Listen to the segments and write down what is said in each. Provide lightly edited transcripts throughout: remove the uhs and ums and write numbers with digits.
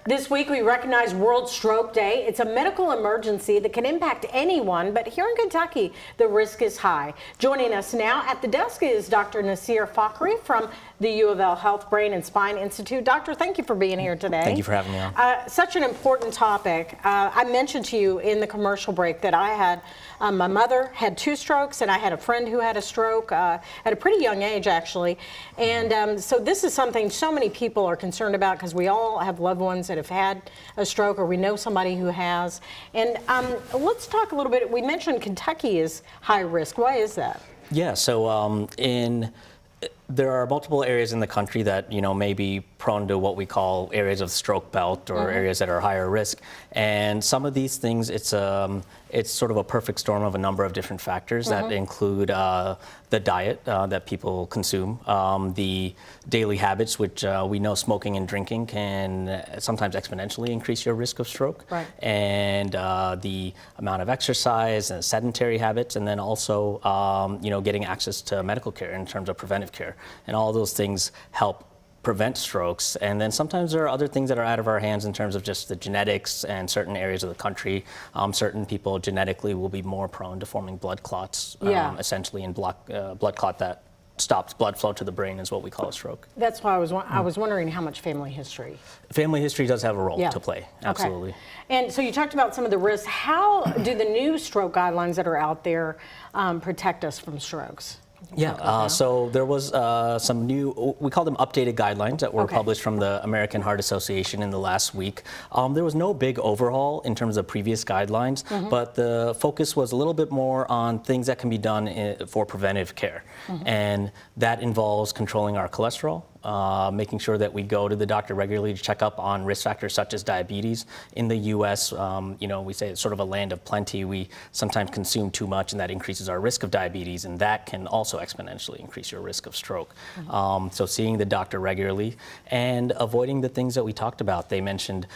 This week we recognize World Stroke Day. It's a medical emergency that can impact anyone, but here in Kentucky, the risk is high. Joining us now at the desk is Dr. Nasir Fakhri from the U of L Health Brain and Spine Institute. Doctor, thank you for being here today. Thank you for having me on. Such an important topic. I mentioned to you in the commercial break that I had, my mother had 2 strokes and I had a friend who had a stroke at a pretty young age actually. And so this is something so many people are concerned about because we all have loved ones that have had a stroke or we know somebody who has. And let's talk a little bit, we mentioned Kentucky is high risk. Why is that? Yeah, so there are multiple areas in the country that may be prone to what we call areas of stroke belt or areas that are higher risk. And some of these things, it's sort of a perfect storm of a number of different factors that include the diet that people consume, the daily habits, which we know smoking and drinking can sometimes exponentially increase your risk of stroke, and the amount of exercise and sedentary habits, and then also getting access to medical care in terms of preventive care. And all those things help prevent strokes. And then sometimes there are other things that are out of our hands in terms of just the genetics and certain areas of the country. Certain people genetically will be more prone to forming blood clots, essentially in blood clot that stops blood flow to the brain is what we call a stroke. That's why I was wondering how much family history. Family history does have a role to play, absolutely. Okay. And so you talked about some of the risks. How do the new stroke guidelines that are out there protect us from strokes? Yeah, so there was some new, we call them updated guidelines that were published from the American Heart Association in the last week. There was no big overhaul in terms of previous guidelines, but the focus was a little bit more on things that can be done for preventive care. And that involves controlling our cholesterol, making sure that we go to the doctor regularly to check up on risk factors such as diabetes. In the U.S., we say it's sort of a land of plenty. We sometimes consume too much, and that increases our risk of diabetes, and that can also exponentially increase your risk of stroke. So seeing the doctor regularly and avoiding the things that we talked about. They mentioned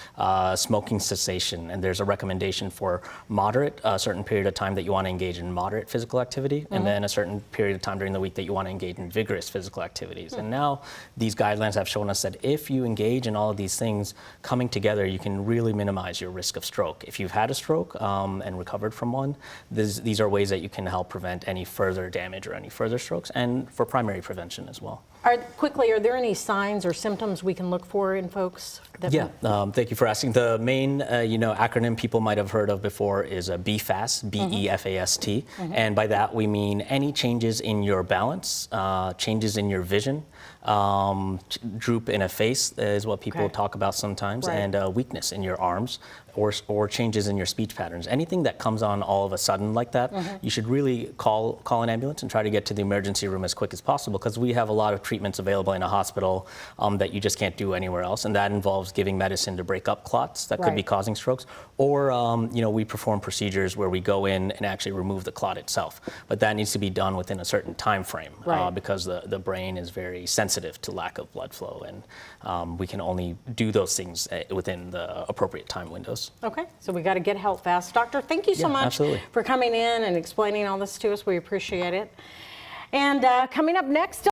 smoking cessation, and there's a recommendation for moderate, a certain period of time that you want to engage in moderate physical activity, and then a certain period of time during the week that you want to engage in vigorous physical activities. And now these guidelines have shown us that if you engage in all of these things coming together, you can really minimize your risk of stroke. If you've had a stroke and recovered from one, these are ways that you can help prevent any further damage or any further strokes, and for primary prevention as well. Quickly, are there any signs or symptoms we can look for in folks? Thank you for asking. The main acronym people might have heard of before is BFAST, B-E-F-A-S-T, and by that we mean any changes in your balance, changes in your vision, droop in a face is what people talk about sometimes, and weakness in your arms, or changes in your speech patterns. Anything that comes on all of a sudden like that, you should really call an ambulance and try to get to the emergency room as quick as possible, because we have a lot of treatments available in a hospital that you just can't do anywhere else, and that involves giving medicine to break up clots that could be causing strokes, or we perform procedures where we go in and actually remove the clot itself, but that needs to be done within a certain time frame because the brain is very sensitive to lack of blood flow, and we can only do those things within the appropriate time windows. Okay, so we got to get help fast. Doctor, thank you so much for coming in and explaining all this to us. We appreciate it. And coming up next,